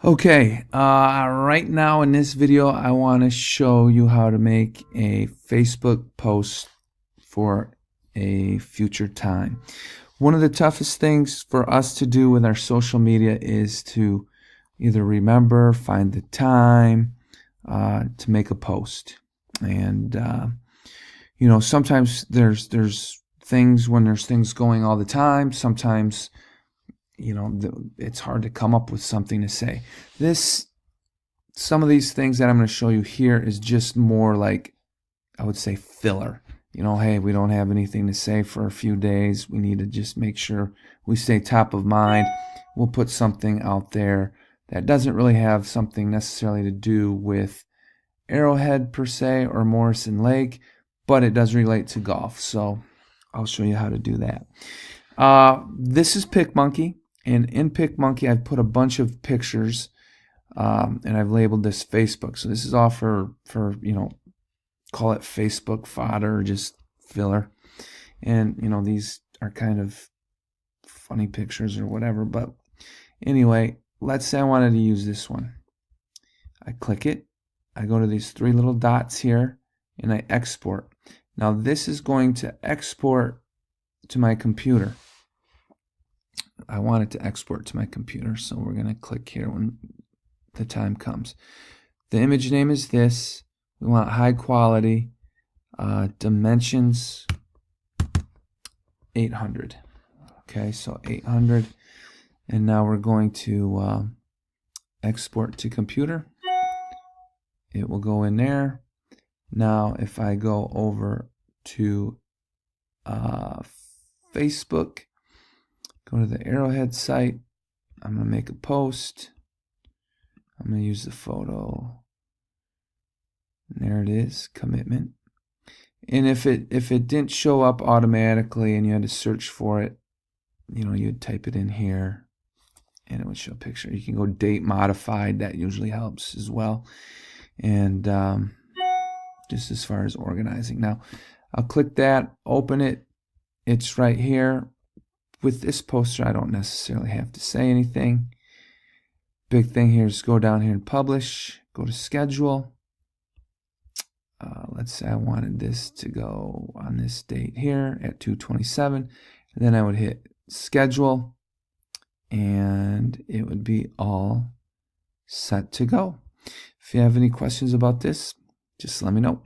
Okay, right now in this video, I want to show you how to make a Facebook post for a future time. One of the toughest things for us to do with our social media is to either remember, find the time to make a post. And, sometimes there's things when there's things going all the time. Sometimes it's hard to come up with something to say. Some of these things that I'm going to show you here is just more like, I would say, filler. Hey, we don't have anything to say for a few days. We need to just make sure we stay top of mind. We'll put something out there that doesn't really have something necessarily to do with Arrowhead per se or Morrison Lake, but it does relate to golf. So I'll show you how to do that. This is PicMonkey. And in PicMonkey, I've put a bunch of pictures, and I've labeled this Facebook. So this is all for call it Facebook fodder or just filler. And, these are kind of funny pictures or whatever. But anyway, let's say I wanted to use this one. I click it. I go to these three little dots here, and I export. Now, this is going to export to my computer. I want it to export to my computer, so we're going to click here when the time comes. The image name is this. We want high quality, dimensions 800. Okay, so 800. And now we're going to export to computer. It will go in there. Now, if I go over to Facebook, go to the Arrowhead site. I'm going to make a post. I'm going to use the photo. And there it is, commitment. And if it didn't show up automatically and you had to search for it, you'd type it in here and it would show a picture. You can go date modified. That usually helps as well. And just as far as organizing. Now, I'll click that, open it. It's right here. With this poster, I don't necessarily have to say anything. Big thing here is go down here and publish. Go to schedule. Let's say I wanted this to go on this date here at 2/27. And then I would hit schedule. And it would be all set to go. If you have any questions about this, just let me know.